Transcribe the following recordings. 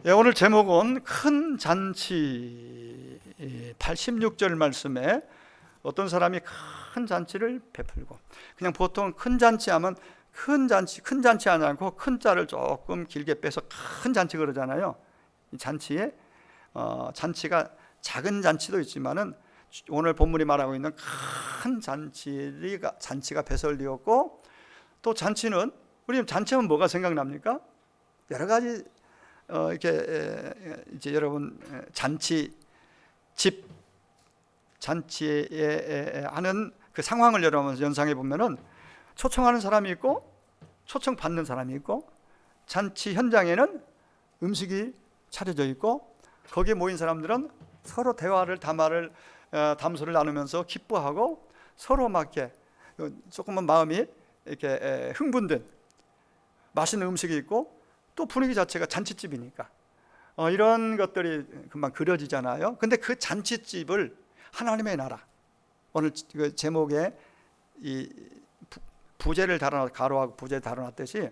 예, 오늘 제목은 큰 잔치. 86절 말씀에 어떤 사람이 큰 잔치를 베풀고, 그냥 보통 큰 잔치 하면 큰 잔치 하지 않고 큰 자를 조금 길게 빼서 큰 잔치 그러잖아요. 이 잔치에 잔치가 작은 잔치도 있지만은 오늘 본문이 말하고 있는 큰 잔치가 배설되었고, 또 잔치는, 우리 잔치하면 뭐가 생각납니까? 여러 가지 이렇게 이제 여러분 잔치에 하는 그 상황을 여러분 연상해 보면은 초청하는 사람이 있고 초청 받는 사람이 있고, 잔치 현장에는 음식이 차려져 있고, 거기에 모인 사람들은 서로 대화를 담소를 나누면서 기뻐하고, 서로 막 이렇게 조금만 마음이 이렇게 흥분된 맛있는 음식이 있고, 또 분위기 자체가 잔치집이니까 이런 것들이 금방 그려지잖아요. 근데 그 잔치집을 하나님의 나라, 오늘 그 제목에 이 부제를 가로하고 부제를 다뤄놨듯이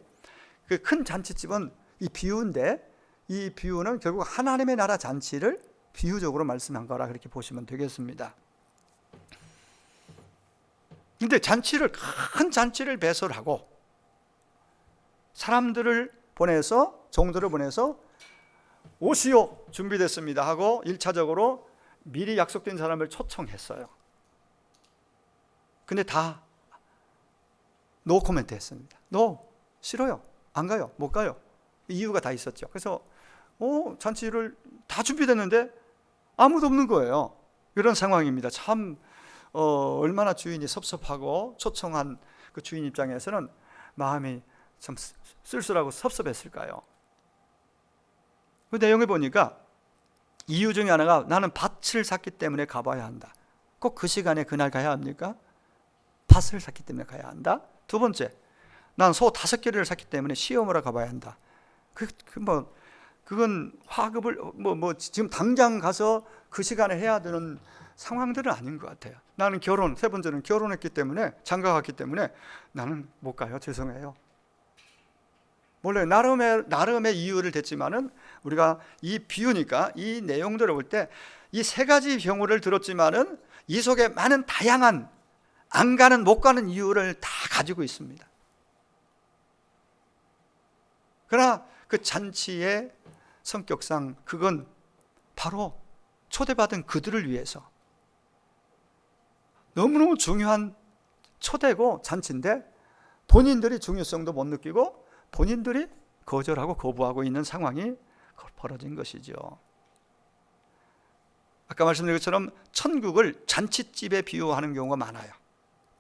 그 큰 잔치집은 이 비유인데, 이 비유는 결국 하나님의 나라 잔치를 비유적으로 말씀한 거라 그렇게 보시면 되겠습니다. 근데 큰 잔치를 배설하고 사람들을 보내서, 종들을 보내서 오시오 준비됐습니다 하고 1차적으로 미리 약속된 사람을 초청했어요. 근데 다 노 코멘트 했습니다. 싫어요, 안 가요, 못 가요. 이유가 다 있었죠. 그래서 잔치를 다 준비됐는데 아무도 없는 거예요. 이런 상황입니다. 참 얼마나 주인이 섭섭하고 초청한 그 주인 입장에서는 마음이 참 쓸쓸하고 섭섭했을까요? 그 내용을 보니까 이유 중에 하나가, 나는 밭을 샀기 때문에 가봐야 한다. 꼭 그 시간에 그날 가야 합니까? 밭을 샀기 때문에 가야 한다. 두 번째, 난 소 5개를 샀기 때문에 시험을 가봐야 한다. 그건 화급을 지금 당장 가서 그 시간에 해야 되는 상황들은 아닌 것 같아요. 나는 세 번째는 결혼했기 때문에, 장가 갔기 때문에 나는 못 가요, 죄송해요. 원래 나름의 이유를 댔지만은, 우리가 이 비유니까 이 내용들을 볼 때 이 3가지 경우를 들었지만은 이 속에 많은 다양한 안 가는, 못 가는 이유를 다 가지고 있습니다. 그러나 그 잔치의 성격상 그건 바로 초대받은 그들을 위해서 너무너무 중요한 초대고 잔치인데, 본인들이 중요성도 못 느끼고 본인들이 거절하고 거부하고 있는 상황이 벌어진 것이죠. 아까 말씀드린 것처럼 천국을 잔치집에 비유하는 경우가 많아요.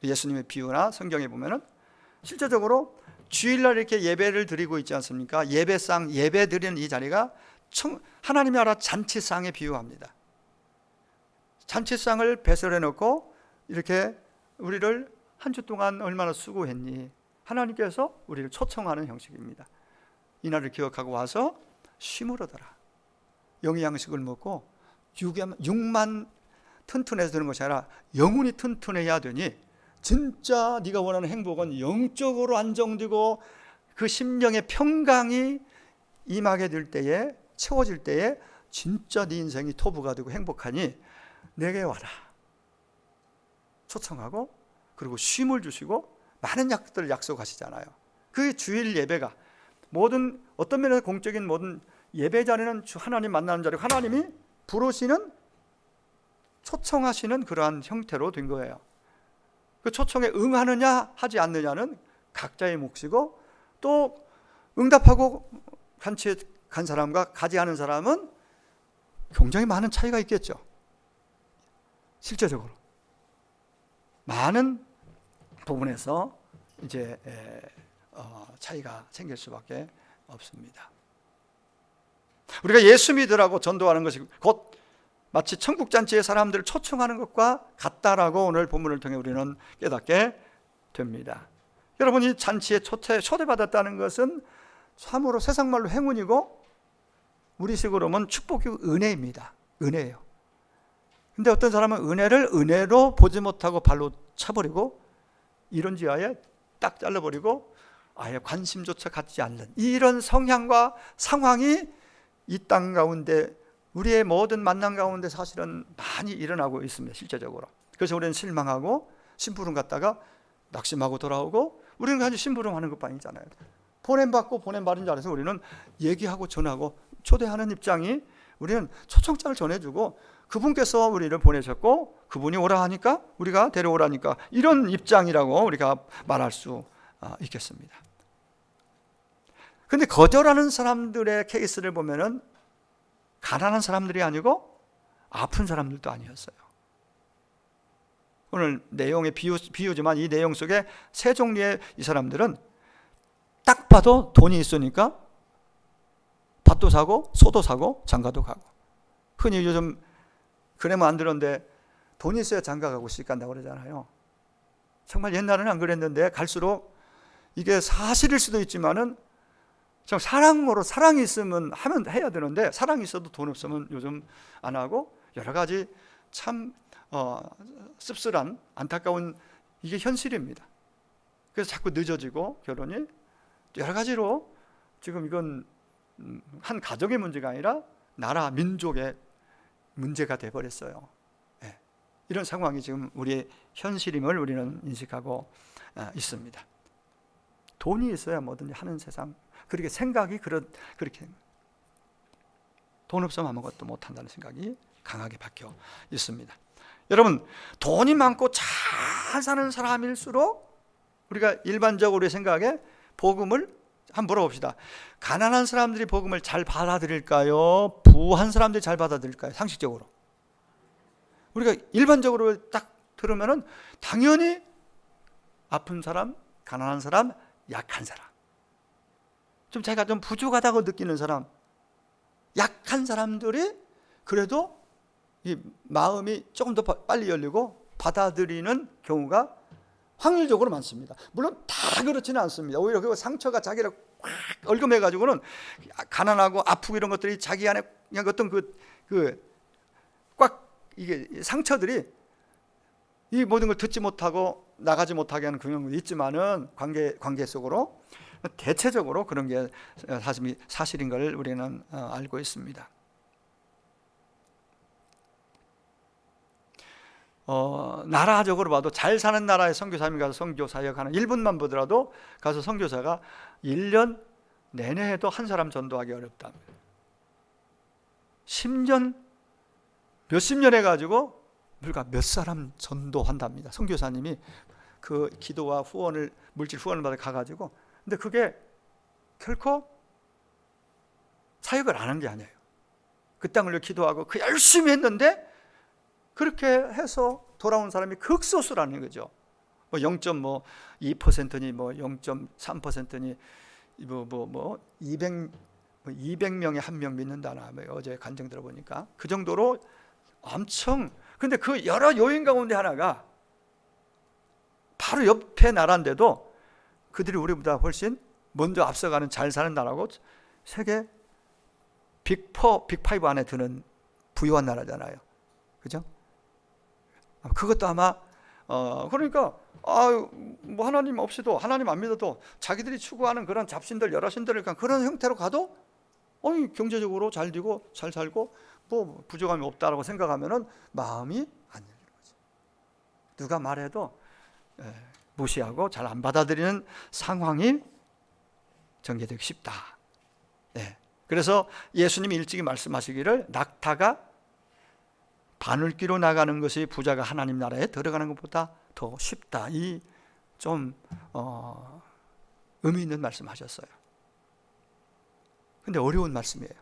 예수님의 비유나 성경에 보면은 실제적으로 주일날 이렇게 예배를 드리고 있지 않습니까? 예배 드리는 이 자리가 하나님의 나라 잔치상에 비유합니다. 잔치상을 배설해 놓고 이렇게 우리를 한 주 동안 얼마나 수고했니? 하나님께서 우리를 초청하는 형식입니다. 이날을 기억하고 와서 쉼을 얻어라. 영의 양식을 먹고 육만 튼튼해서 되는 것이 아니라 영혼이 튼튼해야 되니, 진짜 네가 원하는 행복은 영적으로 안정되고 그 심령의 평강이 임하게 될 때에, 채워질 때에 진짜 네 인생이 토부가 되고 행복하니 내게 와라. 초청하고, 그리고 쉼을 주시고 많은 약들을 약속하시잖아요. 그 주일 예배가 어떤 면에서 공적인 모든 예배 자리는 하나님 만나는 자리고, 하나님이 부르시는, 초청하시는 그러한 형태로 된 거예요. 그 초청에 응하느냐 하지 않느냐는 각자의 몫이고, 또 응답하고 잔치에 간 사람과 가지 않은 사람은 굉장히 많은 차이가 있겠죠. 실제적으로 많은 부분에서 이제 차이가 생길 수밖에 없습니다. 우리가 예수 믿으라고 전도하는 것이 곧 마치 천국 잔치의 사람들을 초청하는 것과 같다라고 오늘 본문을 통해 우리는 깨닫게 됩니다. 여러분, 이 잔치에 초대받았다는 것은 참으로 세상말로 행운이고, 우리식으로 하면 축복이고 은혜입니다. 은혜예요. 근데 어떤 사람은 은혜를 은혜로 보지 못하고 발로 차버리고, 이런지아예 딱 잘라버리고 아예 관심조차 갖지 않는 이런 성향과 상황이 이 땅 가운데 우리의 모든 만남 가운데 사실은 많이 일어나고 있습니다. 실제적으로. 그래서 우리는 실망하고 심부름 갔다가 낙심하고 돌아오고, 우리는 그냥 심부름하는 것뿐이잖아요. 보냄받고 보냄받은 줄 알아서 우리는 얘기하고 전하고 초대하는 입장이, 우리는 초청장을 전해주고 그분께서 우리를 보내셨고 그분이 오라 하니까 우리가 데려오라니까, 이런 입장이라고 우리가 말할 수 있겠습니다. 근데 거절하는 사람들의 케이스를 보면은 가난한 사람들이 아니고 아픈 사람들도 아니었어요. 오늘 내용의 비유지만 이 내용 속에 세 종류의 이 사람들은 딱 봐도 돈이 있으니까 밭도 사고 소도 사고 장가도 가고, 흔히 요즘 그래면 안 들었는데 돈이 있어야 장가 가고 시집 간다고 그러잖아요. 정말 옛날에는 안 그랬는데 갈수록 이게 사실일 수도 있지만은 참 사랑이 있으면 해야 되는데, 사랑이 있어도 돈 없으면 요즘 안 하고, 여러 가지 참 씁쓸한 안타까운 이게 현실입니다. 그래서 자꾸 늦어지고 결혼이 여러 가지로 지금 이건 한 가정의 문제가 아니라 나라 민족의 문제가 돼버렸어요. 네. 이런 상황이 지금 우리의 현실임을 우리는 인식하고 있습니다. 돈이 있어야 뭐든지 하는 세상, 그렇게 생각이 그렇게 돈 없으면 아무것도 못한다는 생각이 강하게 박혀 있습니다. 여러분, 돈이 많고 잘 사는 사람일수록 우리가 일반적으로 생각에 복음을 한번 물어봅시다. 가난한 사람들이 복음을 잘 받아들일까요? 부한 사람들이 잘 받아들일까요? 상식적으로 우리가 일반적으로 딱 들으면은 당연히 아픈 사람, 가난한 사람, 약한 사람, 좀 자기가 좀 부족하다고 느끼는 사람, 약한 사람들이 그래도 이 마음이 조금 더 빨리 열리고 받아들이는 경우가 확률적으로 많습니다. 물론 다 그렇지는 않습니다. 오히려 그 상처가 자기를 꽉 얽어매가지고는 가난하고 아프고 이런 것들이 자기 안에 그냥 어떤 꽉 이게 상처들이 이 모든 걸 듣지 못하고 나가지 못하게 하는 경우도 있지만은 관계 속으로 대체적으로 그런 게 사실인 걸 우리는 알고 있습니다. 나라적으로 봐도 잘 사는 나라의 선교사님이 가서 선교 사역하는 1분만 보더라도 가서 선교사가 1년 내내 해도 한 사람 전도하기 어렵답니다. 10년 몇십 년 해가지고 불과 몇 사람 전도한답니다. 선교사님이 그 기도와 후원을, 물질 후원을 받아 가가지고. 근데 그게 결코 사역을 안 한 게 아니에요. 그 땅을 위해 기도하고 그 열심히 했는데 그렇게 해서 돌아온 사람이 극소수라는 거죠. 뭐 0.2%니 뭐 0.3%니 200명에 한 명 믿는다나, 어제 간증 들어보니까 그 정도로 엄청. 근데 그 여러 요인 가운데 하나가 바로 옆에 나라인데도 그들이 우리보다 훨씬 먼저 앞서가는 잘 사는 나라고 세계 빅5 안에 드는 부유한 나라잖아요. 그죠? 그것도 아마 그러니까 뭐 하나님 없이도, 하나님 안 믿어도 자기들이 추구하는 그런 잡신들, 여러 신들을 그런 형태로 가도 경제적으로 잘 되고 잘 살고 뭐 부족함이 없다라고 생각하면은 마음이 안 열리는 거죠. 누가 말해도 무시하고 잘 안 받아들이는 상황이 전개되기 쉽다. 그래서 예수님이 일찍이 말씀하시기를 낙타가 바늘귀로 나가는 것이 부자가 하나님 나라에 들어가는 것보다 더 쉽다. 이 좀 의미 있는 말씀하셨어요. 근데 어려운 말씀이에요.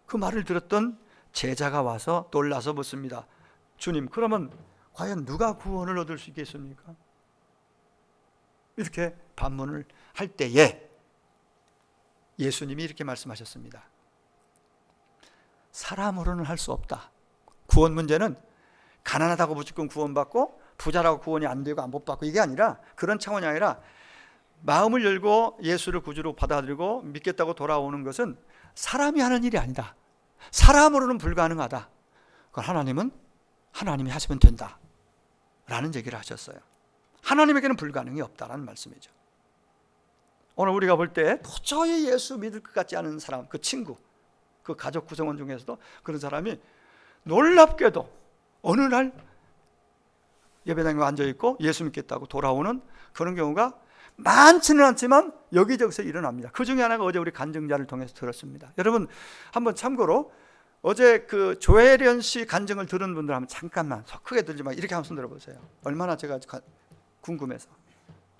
그 말을 들었던 제자가 와서 놀라서 묻습니다. 주님, 그러면 과연 누가 구원을 얻을 수 있겠습니까? 이렇게 반문을 할 때에 예수님이 이렇게 말씀하셨습니다. 사람으로는 할 수 없다. 구원 문제는 가난하다고 무조건 구원받고 부자라고 구원이 안 되고 안 못 받고 이게 아니라, 그런 차원이 아니라 마음을 열고 예수를 구주로 받아들이고 믿겠다고 돌아오는 것은 사람이 하는 일이 아니다. 사람으로는 불가능하다. 그건 하나님이 하시면 된다 라는 얘기를 하셨어요. 하나님에게는 불가능이 없다라는 말씀이죠. 오늘 우리가 볼 때 도저히 예수 믿을 것 같지 않은 사람, 그 친구, 그 가족 구성원 중에서도 그런 사람이 놀랍게도 어느 날 예배당에 앉아있고 예수 믿겠다고 돌아오는 그런 경우가 많지는 않지만 여기저기서 일어납니다. 그 중에 하나가 어제 우리 간증자를 통해서 들었습니다. 여러분 한번 참고로 어제 그 조혜련 씨 간증을 들은 분들 한번 잠깐만 속 크게 들지 마 이렇게 한번 손 들어보세요. 얼마나 제가 궁금해서.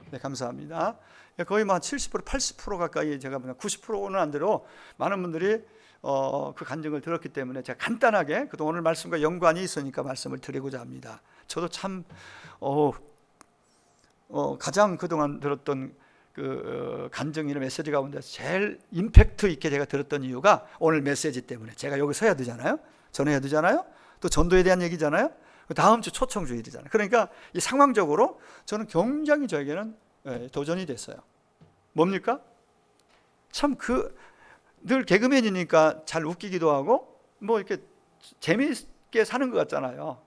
네, 감사합니다. 거의 뭐 70% 80% 가까이 제가 90%는 안 들어 많은 분들이 그 간증을 들었기 때문에 제가 간단하게 그동안 오늘 말씀과 연관이 있으니까 말씀을 드리고자 합니다. 저도 참 가장 그동안 들었던 그 간증이나 메시지 가운데 제일 임팩트 있게 제가 들었던 이유가 오늘 메시지 때문에 제가 여기 서야 되잖아요. 전해야 되잖아요. 또 전도에 대한 얘기잖아요. 다음 주 초청주일이잖아요. 그러니까 이 상황적으로 저는 굉장히 저에게는 도전이 됐어요. 뭡니까? 참 늘 개그맨이니까 잘 웃기기도 하고 뭐 이렇게 재미있게 사는 것 같잖아요.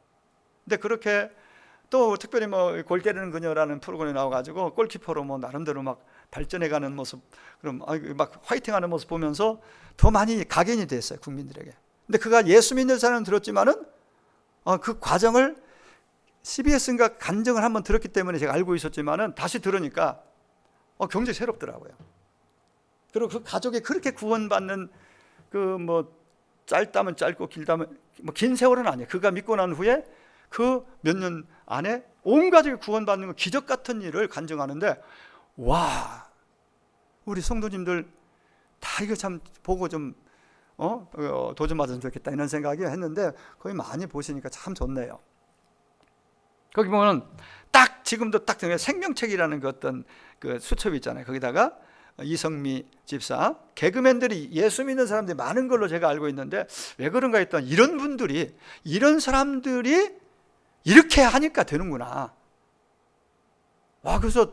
근데 그렇게 또 특별히 뭐 골 때리는 그녀라는 프로그램에 나와가지고 골키퍼로 뭐 나름대로 막 발전해가는 모습, 그럼 막 화이팅하는 모습 보면서 더 많이 각인이 됐어요 국민들에게. 근데 그가 예수 믿는 사람은 들었지만은 그 과정을 CBS인가 간증을 한번 들었기 때문에 제가 알고 있었지만은 다시 들으니까 굉장히 새롭더라고요. 그리고 그 가족이 그렇게 구원받는 그 뭐 짧다면 짧고 길다면 뭐 긴 세월은 아니에요. 그가 믿고 난 후에 그 몇 년 안에 온 가족이 구원받는 거 기적 같은 일을 간증하는데 와, 우리 성도님들 다 이거 참 보고 좀 도전 맞으면 좋겠다 이런 생각이 했는데 거의 많이 보시니까 참 좋네요. 거기 보면 딱 지금도 딱 생명책이라는 그 어떤 그 수첩이 있잖아요. 거기다가 이성미 집사, 개그맨들이 예수 믿는 사람들이 많은 걸로 제가 알고 있는데 왜 그런가 했더니 이런 사람들이 이렇게 하니까 되는구나. 와, 그래서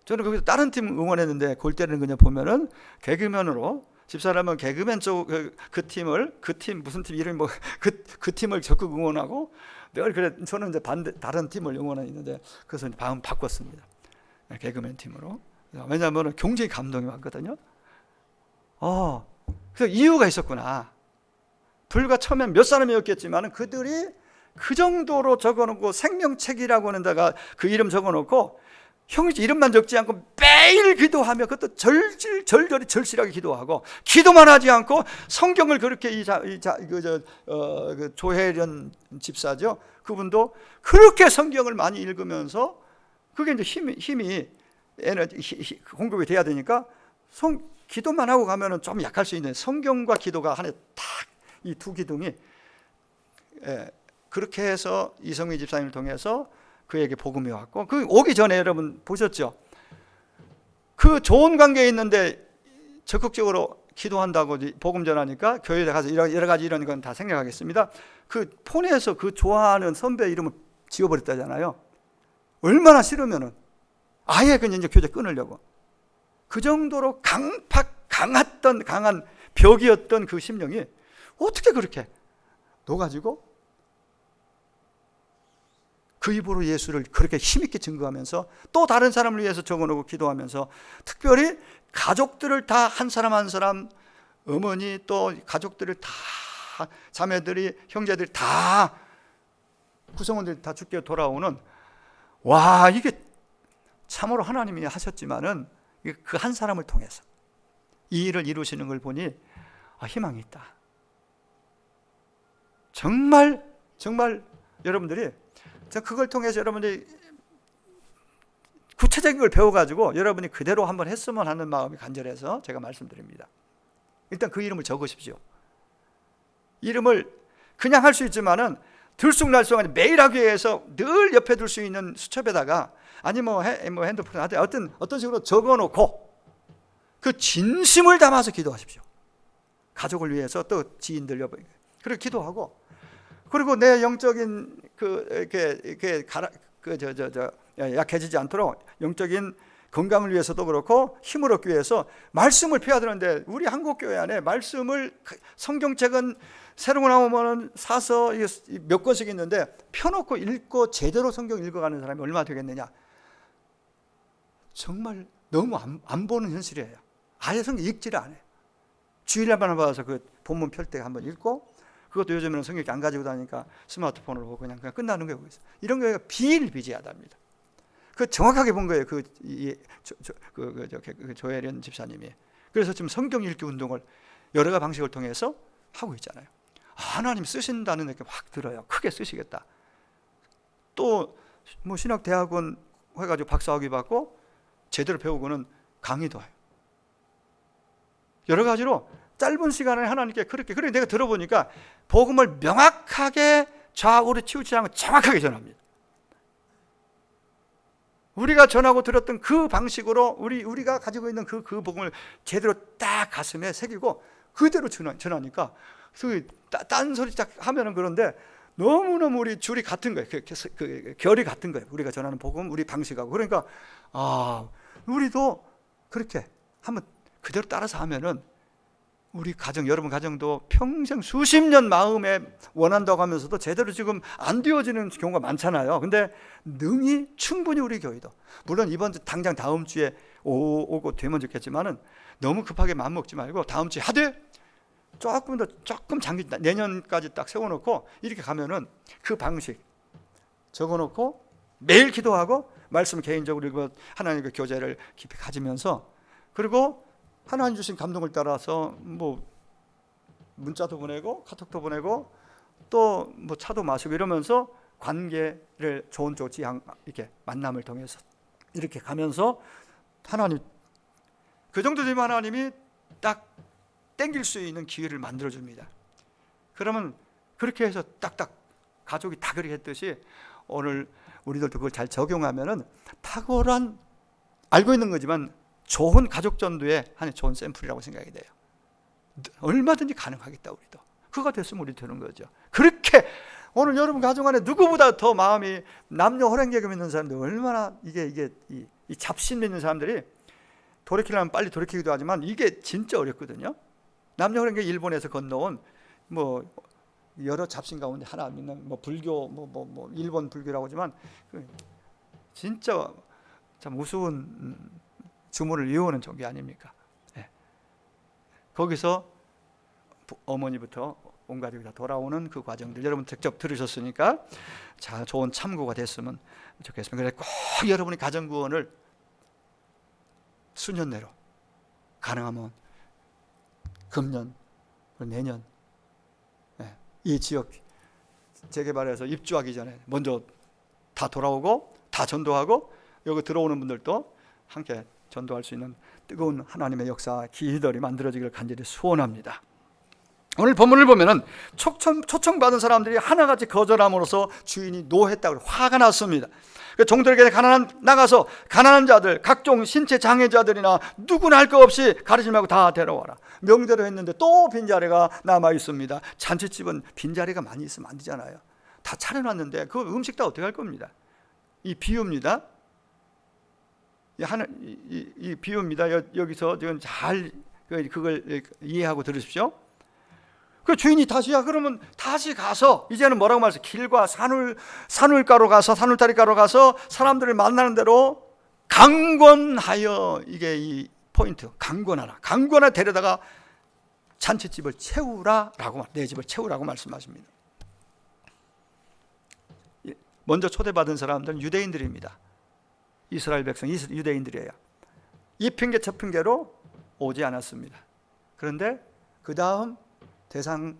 저는 거기서 다른 팀 응원했는데 골 때리는 그냥 보면은 개그맨으로 집사라면 개그맨 쪽 그 팀 무슨 팀 이름이 뭐 그 팀을 적극 응원하고 늘 그래 저는 이제 다른 팀을 응원했는데 그래서 마음 바꿨습니다. 개그맨 팀으로. 왜냐하면 굉장히 감동이 왔거든요. 그래서 이유가 있었구나. 불과 처음엔 몇 사람이었겠지만 그들이 그 정도로 적어놓고 생명책이라고 하는 데가 그 이름 적어놓고 형 이름만 적지 않고 매일 기도하며 그것도 절절히 절실하게 기도하고 기도만 하지 않고 성경을 그렇게 그 조혜련 집사죠. 그분도 그렇게 성경을 많이 읽으면서 그게 이제 힘이 에너지 공급이 돼야 되니까 기도만 하고 가면은 좀 약할 수 있는 성경과 기도가 하나에 딱 이 두 기둥이 그렇게 해서 이성미 집사님을 통해서 그에게 복음이 왔고 그 오기 전에 여러분 보셨죠? 그 좋은 관계에 있는데 적극적으로 기도한다고 복음 전하니까 교회에 가서 여러 가지 이런 건 다 생략하겠습니다. 그 폰에서 그 좋아하는 선배 이름을 지워버렸다잖아요. 얼마나 싫으면은 아예 그냥 이제 교제 끊으려고. 그 정도로 강한 벽이었던 그 심령이 어떻게 그렇게 녹아지고 그 입으로 예수를 그렇게 힘있게 증거하면서 또 다른 사람을 위해서 적어놓고 기도하면서 특별히 가족들을 다 한 사람 한 사람 어머니 또 가족들을 다 자매들이 형제들이 다 구성원들이 다 죽게 돌아오는 와 이게 참으로 하나님이 하셨지만은 그 한 사람을 통해서 이 일을 이루시는 걸 보니 희망이 있다. 정말 여러분들이 그걸 통해서 여러분들이 구체적인 걸 배워가지고 여러분이 그대로 한번 했으면 하는 마음이 간절해서 제가 말씀드립니다. 일단 그 이름을 적으십시오. 이름을 그냥 할 수 있지만은 들쑥날쑥하게 매일 하기 위해서 늘 옆에 둘 수 있는 수첩에다가 아니 뭐 핸드폰에 어떤 식으로 적어놓고 그 진심을 담아서 기도하십시오. 가족을 위해서 또 지인들 여보 그렇게 기도하고 그리고 내 영적인 약해지지 않도록 영적인 건강을 위해서도 그렇고 힘을 얻기 위해서 말씀을 펴야 되는데 우리 한국 교회 안에 말씀을 성경책은 새로 나오면 사서 몇 권씩 있는데 펴놓고 읽고 제대로 성경 읽어가는 사람이 얼마나 되겠느냐. 정말 너무 안 보는 현실이에요. 아예 성경 읽지를 않아요. 주일날만 받아서 그 본문 펼 때 한번 읽고, 그것도 요즘에는 성경책 안 가지고 다니니까 스마트폰으로 보고 그냥 끝나는 거예요. 이런 거가 비일비재하답니다. 그 정확하게 본 거예요. 그 조혜련 집사님이. 그래서 지금 성경 읽기 운동을 여러 가지 방식을 통해서 하고 있잖아요. 하나님 쓰신다는 느낌 확 들어요. 크게 쓰시겠다. 또 뭐 신학대학원 해가지고 박사학위 받고 제대로 배우고는 강의도 해요. 여러 가지로 짧은 시간에 하나님께 그렇게, 그래 내가 들어보니까 복음을 명확하게 좌우로 치우치지 않고 정확하게 전합니다. 우리가 전하고 들었던 그 방식으로 우리가 가지고 있는 그 복음을 제대로 딱 가슴에 새기고 그대로 전하니까 딴소리 딱 하면은 그런데 너무너무 우리 줄이 같은 거예요. 그 결이 같은 거예요. 우리가 전하는 복음, 우리 방식하고. 그러니까 우리도 그렇게 한번 그대로 따라서 하면은 우리 가정, 여러분 가정도 평생 수십 년 마음에 원한다고 하면서도 제대로 지금 안 되어지는 경우가 많잖아요. 근데 능히 충분히 우리 교회도, 물론 이번 주 당장 다음 주에 오고 되면 좋겠지만은 너무 급하게 마음먹지 말고 다음 주에 하되 조금 장기 내년까지 딱 세워놓고 이렇게 가면은 그 방식 적어놓고 매일 기도하고 말씀 개인적으로 읽고 하나님의 교제를 깊이 가지면서, 그리고 하나님 주신 감동을 따라서 뭐 문자도 보내고 카톡도 보내고 또 뭐 차도 마시고 이러면서 관계를 좋은 지향 이렇게 만남을 통해서 이렇게 가면서 하나님 그 정도 되면 하나님이 딱 땡길 수 있는 기회를 만들어 줍니다. 그러면 그렇게 해서 딱딱 가족이 다 그렇게 했듯이 오늘 우리들도 그걸 잘 적용하면은 탁월한, 알고 있는 거지만 좋은 가족 전도의 한 좋은 샘플이라고 생각이 돼요. 얼마든지 가능하겠다. 우리도 그거 됐으면 우리 되는 거죠. 그렇게 오늘 여러분 가정 안에 누구보다 더 마음이 남녀 호랭개금 있는 사람들, 얼마나 이 잡심 있는 사람들이 돌이키려면 빨리 돌이키기도 하지만 이게 진짜 어렵거든요. 남녀 호랭개 일본에서 건너온 뭐 여러 잡신 가운데 하나 믿는 뭐 불교 뭐 일본 불교라고 하지만 진짜 참 우스운 주문을 이어오는 종교 아닙니까? 네. 거기서 어머니부터 온 가족이 다 돌아오는 그 과정들 여러분 직접 들으셨으니까 자, 좋은 참고가 됐으면 좋겠습니다. 그래서 꼭 여러분이 가정구원을 수년 내로 가능하면 금년, 내년 이 지역 재개발해서 입주하기 전에 먼저 다 돌아오고 다 전도하고 여기 들어오는 분들도 함께 전도할 수 있는 뜨거운 하나님의 역사 기회들이 만들어지기를 간절히 소원합니다. 오늘 본문을 보면은 초청받은 사람들이 하나같이 거절함으로써 주인이 노했다고 화가 났습니다. 종들에게 나가서 가난한 자들, 각종 신체 장애자들이나 누구나 할 것 없이 가리지 말고 다 데려와라. 명대로 했는데 또 빈자리가 남아 있습니다. 잔치집은 빈자리가 많이 있으면 안 되잖아요. 다 차려놨는데 그 음식 다 어떻게 할 겁니다. 이 비유입니다. 이 비유입니다. 여기서 지금 잘 그걸 이해하고 들으십시오. 그 주인이 그러면 다시 가서 이제는 뭐라고 말했어요? 길과 산울가로 가서 산울다리가로 가서 사람들을 만나는 대로 강권하여, 이게 이 포인트, 강권하라 데려다가 잔치집을 채우라라고, 내 집을 채우라고 말씀하십니다. 먼저 초대받은 사람들은 유대인들입니다. 이스라엘 백성, 유대인들이에요. 이 핑계 저 핑계로 오지 않았습니다. 그런데 그 다음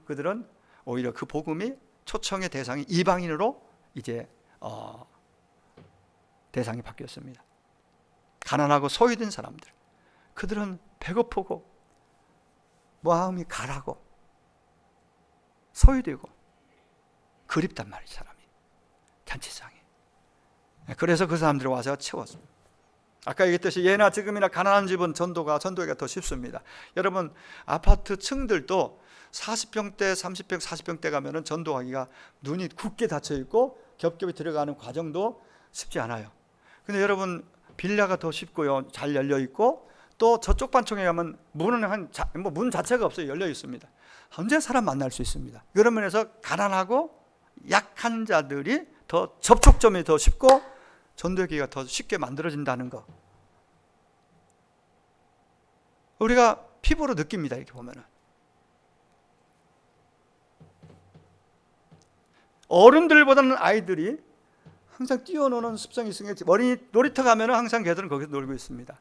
그들은 오히려 그 복음이 초청의 대상이 이방인으로 이제 대상이 바뀌었습니다. 가난하고 소외된 사람들, 그들은 배고프고 마음이 가라고 소외되고 그립단 말이에요. 사람이 잔치상에. 그래서 그 사람들이 와서 채웠습니다. 아까 얘기했듯이 예나 지금이나 가난한 집은 전도가 더 쉽습니다. 여러분 아파트 층들도 40평대, 30평, 40평대 가면은 전도하기가 눈이 굳게 닫혀 있고 겹겹이 들어가는 과정도 쉽지 않아요. 근데 여러분 빌라가 더 쉽고요, 잘 열려 있고 또 저쪽 반청에 가면 문 자체가 없어요. 열려 있습니다. 언제 사람 만날 수 있습니다. 그런 면에서 가난하고 약한 자들이 더 접촉점이 더 쉽고 전도기가 더 쉽게 만들어진다는 거 우리가 피부로 느낍니다. 이렇게 보면은 어른들보다는 아이들이 항상 뛰어노는 습성이 있으니까 어린이 놀이터 가면 항상 걔들은 거기서 놀고 있습니다.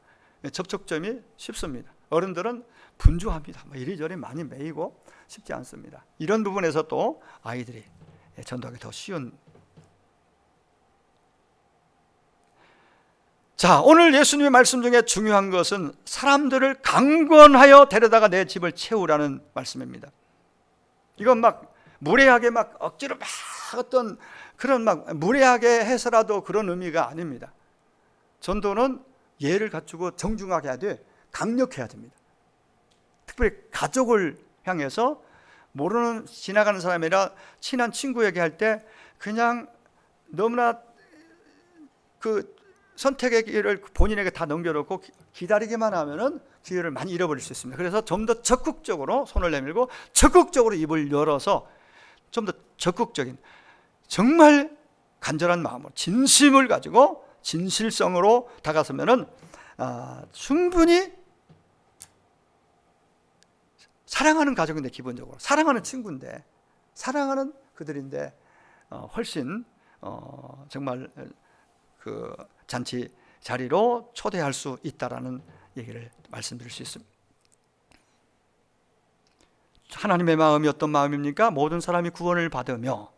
접촉점이 쉽습니다. 어른들은 분주합니다. 이리저리 많이 매이고 쉽지 않습니다. 이런 부분에서 또 아이들이 전도하기 더 쉬운. 자, 오늘 예수님의 말씀 중에 중요한 것은 사람들을 강권하여 데려다가 내 집을 채우라는 말씀입니다. 이건 막 무례하게 막 억지로 막 어떤 그런 막 무례하게 해서라도 그런 의미가 아닙니다. 전도는 예를 갖추고 정중하게 해야 돼. 강력해야 됩니다. 특별히 가족을 향해서 모르는 지나가는 사람이라 친한 친구에게 할 때 그냥 너무나 그 선택의 기회를 본인에게 다 넘겨놓고 기다리기만 하면은 기회를 많이 잃어버릴 수 있습니다. 그래서 좀 더 적극적으로 손을 내밀고 적극적으로 입을 열어서 좀 더 적극적인 정말 간절한 마음으로 진심을 가지고 진실성으로 다가서면은 충분히 사랑하는 가족인데, 기본적으로 사랑하는 친구인데, 사랑하는 그들인데 훨씬 정말 그 잔치 자리로 초대할 수 있다라는 얘기를 말씀드릴 수 있습니다. 하나님의 마음이 어떤 마음입니까? 모든 사람이 구원을 받으며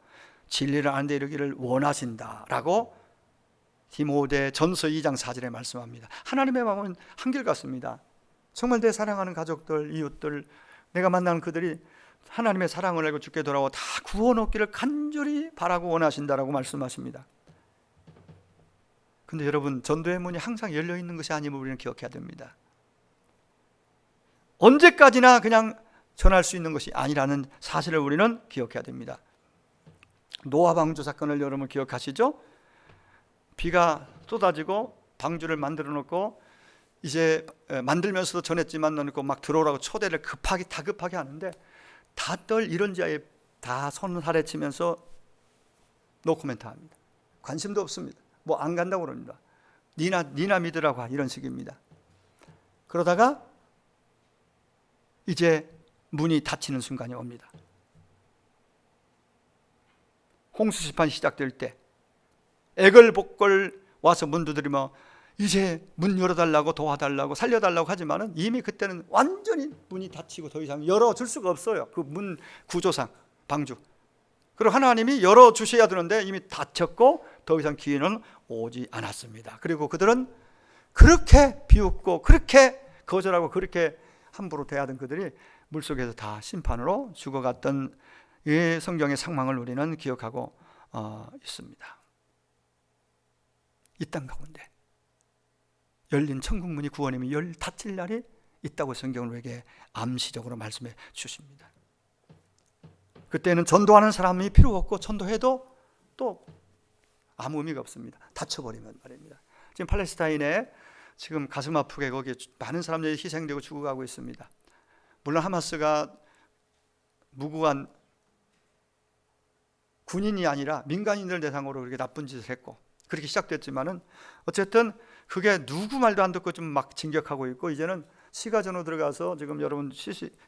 진리를 아는 데 이르기를 원하신다라고 디모데 전서 2장 4절에 말씀합니다. 하나님의 마음은 한결같습니다. 정말 내 사랑하는 가족들, 이웃들, 내가 만나는 그들이 하나님의 사랑을 알고 주께 돌아와 다 구원 얻기를 간절히 바라고 원하신다라고 말씀하십니다. 근데 여러분, 전도의 문이 항상 열려 있는 것이 아님을 우리는 기억해야 됩니다. 언제까지나 그냥 전할 수 있는 것이 아니라는 사실을 우리는 기억해야 됩니다. 노아 방주 사건을 여러분 기억하시죠? 비가 쏟아지고 방주를 만들어 놓고 이제 만들면서도 전했지만 놓고 막 들어오라고 초대를 다급하게 하는데 다들 이런 자에 다 손사래 치면서 노코멘트 합니다. 관심도 없습니다. 뭐 안 간다고 그럽니다. 니나 믿으라고 이런 식입니다. 그러다가 이제 문이 닫히는 순간이 옵니다. 홍수 심판이 시작될 때 애걸복걸 와서 문 두드리며 이제 문 열어달라고 도와달라고 살려달라고 하지만은 이미 그때는 완전히 문이 닫히고 더 이상 열어줄 수가 없어요. 그 문 구조상 방주. 그리고 하나님이 열어주셔야 되는데 이미 닫혔고 더 이상 기회는 오지 않았습니다. 그리고 그들은 그렇게 비웃고 그렇게 거절하고 그렇게 함부로 대하던 그들이 물속에서 다 심판으로 죽어갔던 이 성경의 상황을 우리는 기억하고 있습니다. 이 땅 가운데 열린 천국문이 구원임이 닫힐 날이 있다고 성경은 우리에게 암시적으로 말씀해 주십니다. 그때는 전도하는 사람이 필요 없고 전도해도 또 아무 의미가 없습니다. 닫혀버리면 말입니다. 지금 팔레스타인에 지금 가슴 아프게 거기에 많은 사람들이 희생되고 죽어가고 있습니다. 물론 하마스가 무고한 군인이 아니라 민간인들 대상으로 그렇게 나쁜 짓을 했고 그렇게 시작됐지만은 어쨌든 그게 누구 말도 안 듣고 좀 막 진격하고 있고 이제는 시가전으로 들어가서 지금 여러분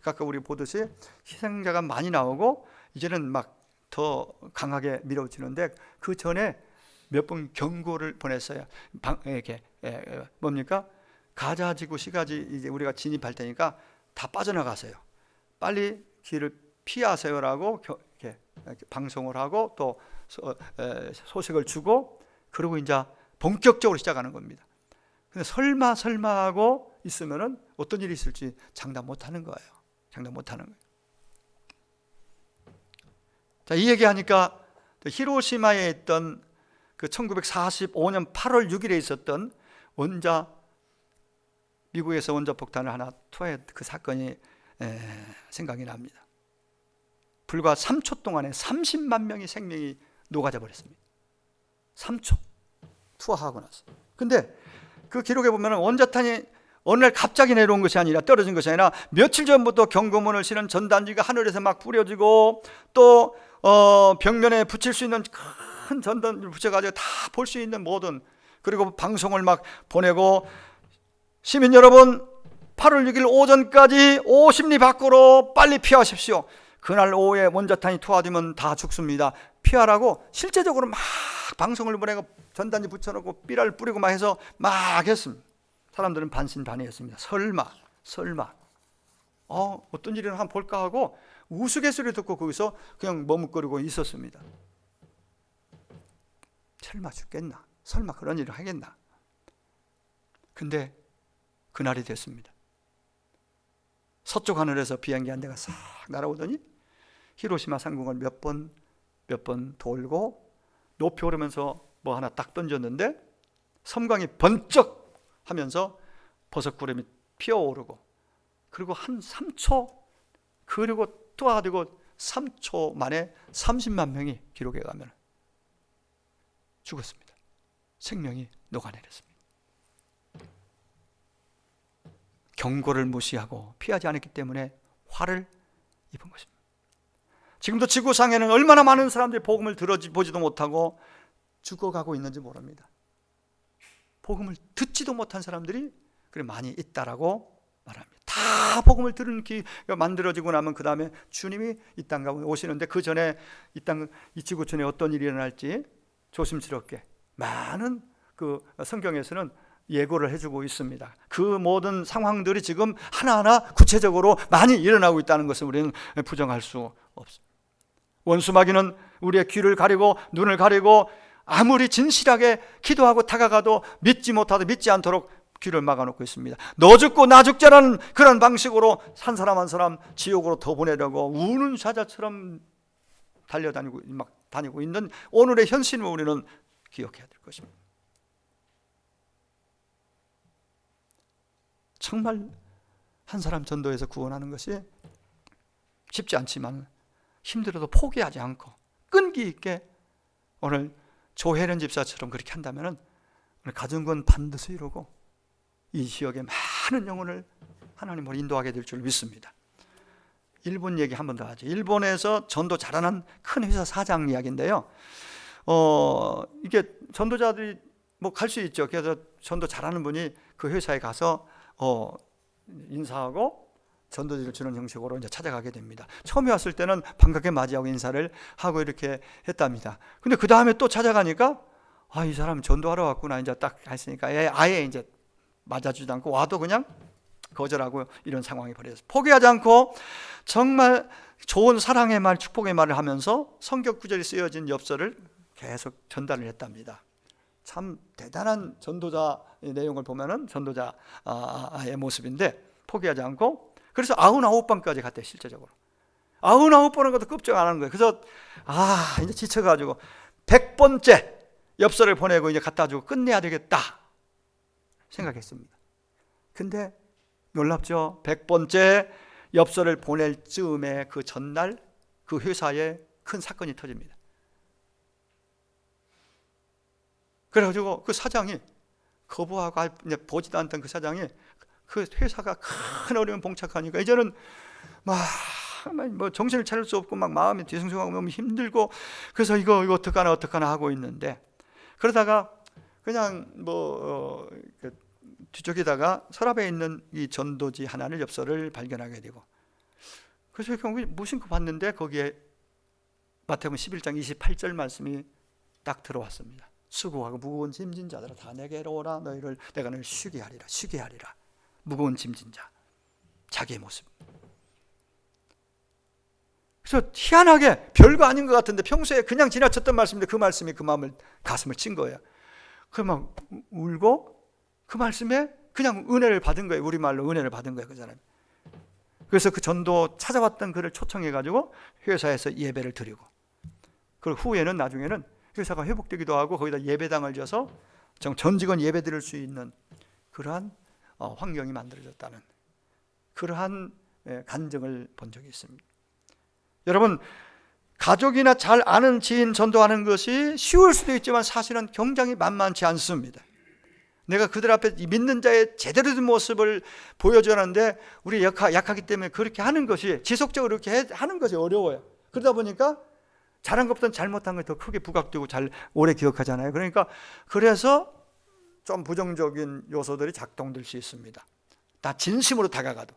각각 우리 보듯이 희생자가 많이 나오고 이제는 막 더 강하게 밀어붙이는데 그 전에 몇 번 경고를 보냈어요. 이렇게 뭡니까? 가자 지구 시가지 이제 우리가 진입할 테니까 다 빠져나가세요. 빨리 길을 피하세요라고 이렇게 방송을 하고 또 소식을 주고 그리고 이제 본격적으로 시작하는 겁니다. 근데 설마 하고 있으면은 어떤 일이 있을지 장담 못 하는 거예요. 장담 못 하는 거예요. 자, 이 얘기하니까 히로시마에 있던 그 1945년 8월 6일에 있었던 미국에서 원자 폭탄을 하나 투하했던 그 사건이 생각이 납니다. 불과 3초 동안에 30만 명의 생명이 녹아져 버렸습니다. 3초 투하하고 나서. 근데 그 기록에 보면 원자탄이 어느 날 갑자기 내려온 것이 아니라 떨어진 것이 아니라 며칠 전부터 경고문을 실은 전단지가 하늘에서 막 뿌려지고 또 벽면에 붙일 수 있는 큰 전단지를 붙여가지고 다 볼 수 있는 모든 그리고 방송을 막 보내고 시민 여러분 8월 6일 오전까지 50리 밖으로 빨리 피하십시오. 그날 오후에 원자탄이 투하되면 다 죽습니다. 피하라고 실제적으로 막 방송을 보내고 전단지 붙여놓고 삐라를 뿌리고 막 해서 막 했습니다. 사람들은 반신반의했습니다. 설마 어떤 일이나 한번 볼까 하고 우스갯소리 듣고 거기서 그냥 머뭇거리고 있었습니다. 설마 죽겠나? 설마 그런 일을 하겠나? 근데 그날이 됐습니다. 서쪽 하늘에서 비행기 한 대가 싹 날아오더니 히로시마 상공을 몇 번 돌고 높이 오르면서 뭐 하나 딱 던졌는데 섬광이 번쩍 하면서 버섯구름이 피어오르고, 그리고 한 3초, 그리고 투하되고 3초 만에 30만 명이 기록에 가면 죽었습니다. 생명이 녹아내렸습니다. 경고를 무시하고 피하지 않았기 때문에 화를 입은 것입니다. 지금도 지구상에는 얼마나 많은 사람들이 복음을 들어보지도 못하고 죽어가고 있는지 모릅니다. 복음을 듣지도 못한 사람들이 그래 많이 있다라고 말합니다. 다 복음을 들은 기가 만들어지고 나면 그 다음에 주님이 이 땅 가운데 오시는데, 그 전에 이 지구촌에 어떤 일이 일어날지 조심스럽게 많은 그 성경에서는 예고를 해주고 있습니다. 그 모든 상황들이 지금 하나하나 구체적으로 많이 일어나고 있다는 것을 우리는 부정할 수 없습니다. 원수마귀는 우리의 귀를 가리고 눈을 가리고 아무리 진실하게 기도하고 다가가도 믿지 않도록 귀를 막아놓고 있습니다. 너 죽고 나 죽자라는 그런 방식으로 한 사람 한 사람 지옥으로 더 보내려고 우는 사자처럼 달려다니고 막 다니고 있는 오늘의 현실을 우리는 기억해야 될 것입니다. 정말 한 사람 전도해서 구원하는 것이 쉽지 않지만 힘들어도 포기하지 않고 끈기 있게 오늘 조혜련 집사처럼 그렇게 한다면 오늘 가정건 반드시 이루고 이 지역에 많은 영혼을 하나님으로 인도하게 될 줄 믿습니다. 일본 얘기 한 번 더 하죠. 일본에서 전도 잘하는 큰 회사 사장 이야기인데요. 이게 전도자들이 뭐 갈 수 있죠. 그래서 전도 잘하는 분이 그 회사에 가서 인사하고 전도지를 주는 형식으로 이제 찾아가게 됩니다. 처음에 왔을 때는 반갑게 맞이하고 인사를 하고 이렇게 했답니다. 근데 그 다음에 또 찾아가니까 이 사람 전도하러 왔구나 이제 딱 했으니까 아예 이제 맞아주지 않고 와도 그냥 거절하고 이런 상황이 벌어졌어요. 포기하지 않고 정말 좋은 사랑의 말, 축복의 말을 하면서 성경 구절이 쓰여진 엽서를 계속 전달을 했답니다. 참 대단한 전도자의 내용을 보면은 전도자의 모습인데 포기하지 않고, 그래서 99번까지 갔대요. 실제적으로 99번은 것도 급정 안 하는 거예요. 그래서 이제 지쳐가지고 100번째 엽서를 보내고 이제 갖다 주고 끝내야 되겠다 생각했습니다. 근데 놀랍죠. 100번째 엽서를 보낼 즈음에 그 전날 그 회사에 큰 사건이 터집니다. 그래가지고 그 사장이 거부하고 보지도 않던 그 사장이 그 회사가 큰 어려움 봉착하니까 이제는 뭐 정신을 차릴 수 없고 막 마음이 뒤숭숭하고 너무 힘들고, 그래서 이거 어떡하나 하고 있는데, 그러다가 그냥 뒤쪽에다가 서랍에 있는 이 전도지 하나를 엽서를 발견하게 되고, 그래서 무심코 봤는데 거기에 마태복음 11장 28절 말씀이 딱 들어왔습니다. 수고하고 무거운 짐진 자들아 다 내게로 오라. 너희를 내가 너희를 쉬게 하리라. 무거운 짐진 자, 자기의 모습. 그래서 희한하게 별거 아닌 것 같은데 평소에 그냥 지나쳤던 말씀인데 그 말씀이 그 마음을 가슴을 친 거예요. 그 막 울고 그 말씀에 그냥 은혜를 받은 거예요. 우리말로 은혜를 받은 거예요, 그 사람이. 그래서 그 전도 찾아왔던 그를 초청해가지고 회사에서 예배를 드리고, 그리고 후에는 나중에는 회사가 회복되기도 하고 거기다 예배당을 져서 전 직원 예배 드릴 수 있는 그러한 환경이 만들어졌다는 그러한 간증을 본 적이 있습니다. 여러분, 가족이나 잘 아는 지인 전도하는 것이 쉬울 수도 있지만 사실은 굉장히 만만치 않습니다. 내가 그들 앞에 믿는 자의 제대로 된 모습을 보여줘야 하는데 우리 약하기 때문에 그렇게 하는 것이, 지속적으로 그렇게 하는 것이 어려워요. 그러다 보니까 잘한 것보다는 잘못한 것이 더 크게 부각되고 잘 오래 기억하잖아요. 그래서 좀 부정적인 요소들이 작동될 수 있습니다. 다 진심으로 다가가도.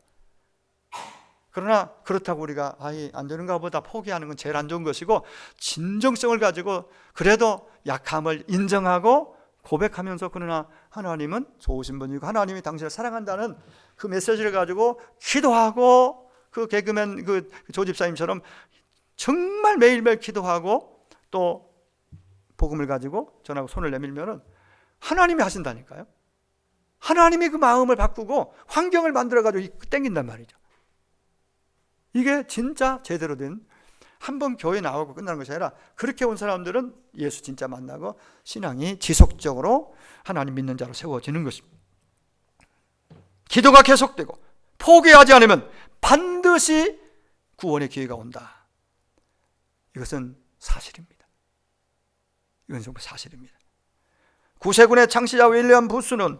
그러나 그렇다고 우리가 안 되는가 보다 포기하는 건 제일 안 좋은 것이고, 진정성을 가지고 그래도 약함을 인정하고 고백하면서, 그러나 하나님은 좋으신 분이고 하나님이 당신을 사랑한다는 그 메시지를 가지고 기도하고, 그 개그맨 그 조 집사님처럼 정말 매일매일 기도하고 또 복음을 가지고 전하고 손을 내밀면은 하나님이 하신다니까요. 하나님이 그 마음을 바꾸고 환경을 만들어가지고 땡긴단 말이죠. 이게 진짜 제대로 된, 한 번 교회 나오고 끝나는 것이 아니라 그렇게 온 사람들은 예수 진짜 만나고 신앙이 지속적으로 하나님 믿는 자로 세워지는 것입니다. 기도가 계속되고 포기하지 않으면 반드시 구원의 기회가 온다. 이것은 사실입니다. 이건 정말 사실입니다. 구세군의 창시자 윌리엄 부스는,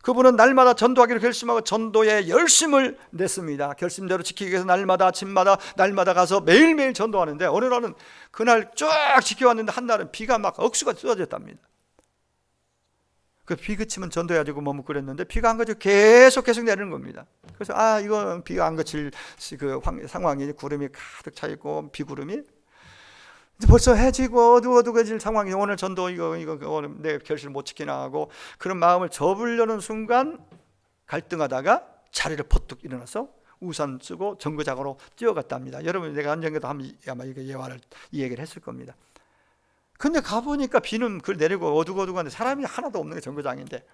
그분은 날마다 전도하기로 결심하고 전도에 열심을 냈습니다. 결심대로 지키기 위해서 날마다 아침마다 날마다 가서 매일매일 전도하는데, 어느 날은 그날 쫙 지켜왔는데 한 날은 비가 막 억수가 쏟아졌답니다. 그 비 그치면 전도해가지고 머뭇거렸는데 비가 안 그치고 계속 내리는 겁니다. 그래서 이건 비가 안 그칠 그 상황이, 구름이 가득 차 있고 비구름이 벌써 해지고 어두워질 상황이, 오늘 전도 이거 오늘 내 결실을 못 지키나 하고 그런 마음을 접으려는 순간 갈등하다가 자리를 퍼뜩 일어나서 우산 쓰고 정거장으로 뛰어갔답니다. 여러분, 내가 안전에도 아마 이게 이 얘기를 했을 겁니다. 근데 가보니까 비는 그걸 내리고 어둑어둑한데 사람이 하나도 없는 게 정거장인데,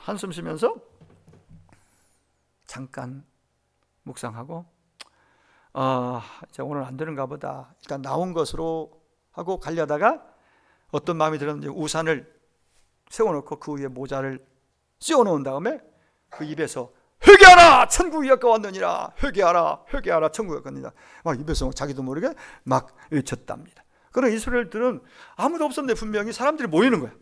한숨 쉬면서 잠깐 묵상하고 이제 오늘 안 되는가 보다, 일단 나온 것으로 하고 가려다가 어떤 마음이 들었는지 우산을 세워놓고 그 위에 모자를 씌워놓은 다음에 그 입에서 회개하라 천국이 가까웠느니라, 회개하라 천국이 가까웠느니라, 막 입에서 자기도 모르게 막 외쳤답니다. 그런 이 소리를 들은 아무도 없었는데 분명히 사람들이 모이는 거야.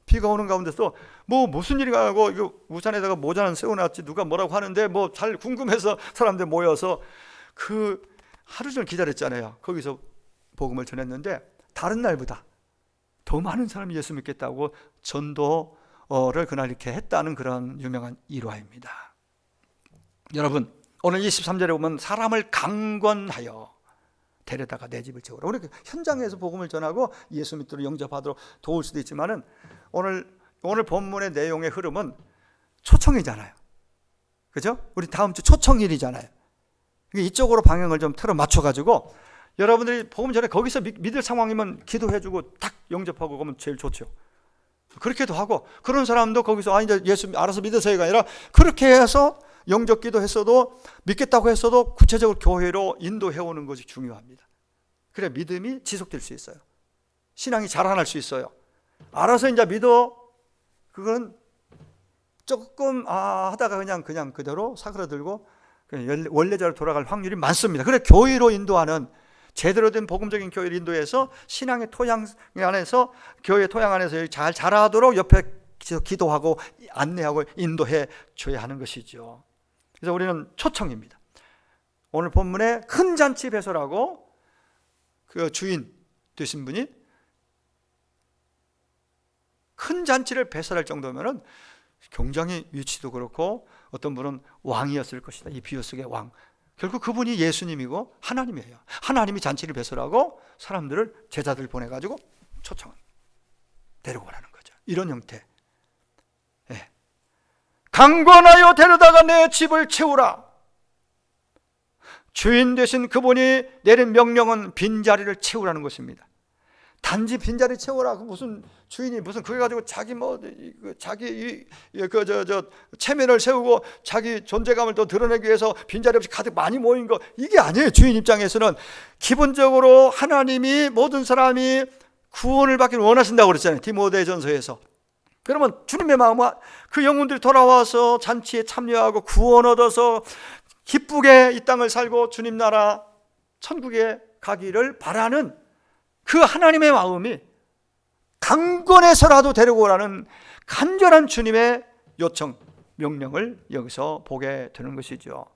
비가 오는 가운데서 무슨 일이 가고, 이거 우산에다가 모자는 세워놨지 누가 뭐라고 하는데 잘 궁금해서 사람들 모여서 그 하루 종일 기다렸잖아요. 거기서 복음을 전했는데 다른 날보다 더 많은 사람이 예수 믿겠다고 전도를 그날 이렇게 했다는 그런 유명한 일화입니다. 여러분, 오늘 23절에 보면 사람을 강권하여 데려다가 내 집을 채우라. 우리 현장에서 복음을 전하고 예수 믿도록 영접하도록 도울 수도 있지만은, 오늘 본문의 내용의 흐름은 초청이잖아요. 그죠? 우리 다음 주 초청일이잖아요. 이쪽으로 방향을 좀 틀어 맞춰가지고 여러분들이 복음 전에 거기서 믿을 상황이면 기도해주고 딱 영접하고 그러면 제일 좋죠. 그렇게도 하고, 그런 사람도 거기서 이제 예수 알아서 믿으세요가 아니라 그렇게 해서 영접 기도했어도, 믿겠다고 했어도 구체적으로 교회로 인도해오는 것이 중요합니다. 그래 믿음이 지속될 수 있어요. 신앙이 자라날 수 있어요. 알아서 이제 믿어, 그건 조금 하다가 그냥 그대로 사그라들고 원래대로 돌아갈 확률이 많습니다. 그래 교회로 인도하는, 제대로 된 복음적인 교회를 인도해서 신앙의 토양 안에서, 교회의 토양 안에서 잘 자라도록 옆에 기도하고 안내하고 인도해 줘야 하는 것이죠. 그래서 우리는 초청입니다. 오늘 본문에 큰 잔치 배설하고 그 주인 되신 분이 큰 잔치를 배설할 정도면은 굉장히 위치도 그렇고, 어떤 분은 왕이었을 것이다. 이 비유 속의 왕. 결국 그분이 예수님이고 하나님이에요. 하나님이 잔치를 배설하고 사람들을, 제자들 보내가지고 초청, 데리고 오라는 거죠. 이런 형태. 강권하여 데려다가 내 집을 채우라. 주인 되신 그분이 내린 명령은 빈자리를 채우라는 것입니다. 단지 빈자리 채우라. 무슨 주인이 무슨 그게 가지고 자기 자기 체면을 세우고 자기 존재감을 더 드러내기 위해서 빈자리 없이 가득 많이 모인 거, 이게 아니에요. 주인 입장에서는 기본적으로 하나님이 모든 사람이 구원을 받기를 원하신다고 그랬잖아요. 디모데전서에서. 그러면 주님의 마음은 그 영혼들이 돌아와서 잔치에 참여하고 구원 얻어서 기쁘게 이 땅을 살고 주님 나라 천국에 가기를 바라는 그 하나님의 마음이 강권해서라도 데리고 오라는 간절한 주님의 요청, 명령을 여기서 보게 되는 것이죠.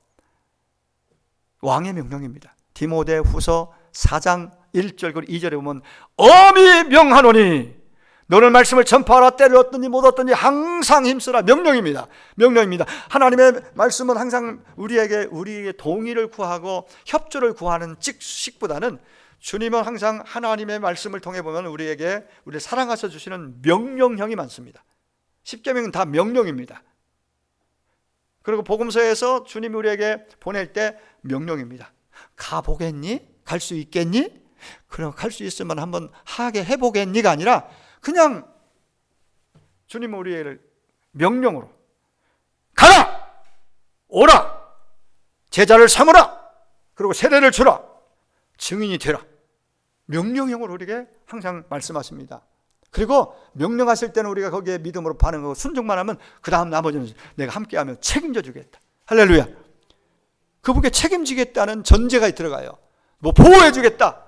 왕의 명령입니다. 디모데 후서 4장 1절 그리고 2절에 보면 엄히 명하노니 너는 말씀을 전파하라. 때를 얻든지 못 얻든지 항상 힘쓰라. 명령입니다. 명령입니다. 하나님의 말씀은 항상 우리에게 동의를 구하고 협조를 구하는 식보다는 주님은 항상 하나님의 말씀을 통해 보면 우리를 사랑하셔 주시는 명령형이 많습니다. 십계명은 다 명령입니다. 그리고 복음서에서 주님이 우리에게 보낼 때 명령입니다. 가보겠니? 갈 수 있겠니? 그럼 갈 수 있으면 한번 하게 해보겠니가 아니라 그냥 주님은 우리를 명령으로 가라! 오라! 제자를 삼으라! 그리고 세례를 주라! 증인이 되라! 명령형으로 우리에게 항상 말씀하십니다. 그리고 명령하실 때는 우리가 거기에 믿음으로 반응하고 순종만 하면 그 다음 나머지는 내가 함께하며 책임져 주겠다. 할렐루야. 그분께 책임지겠다는 전제가 들어가요. 뭐 보호해 주겠다.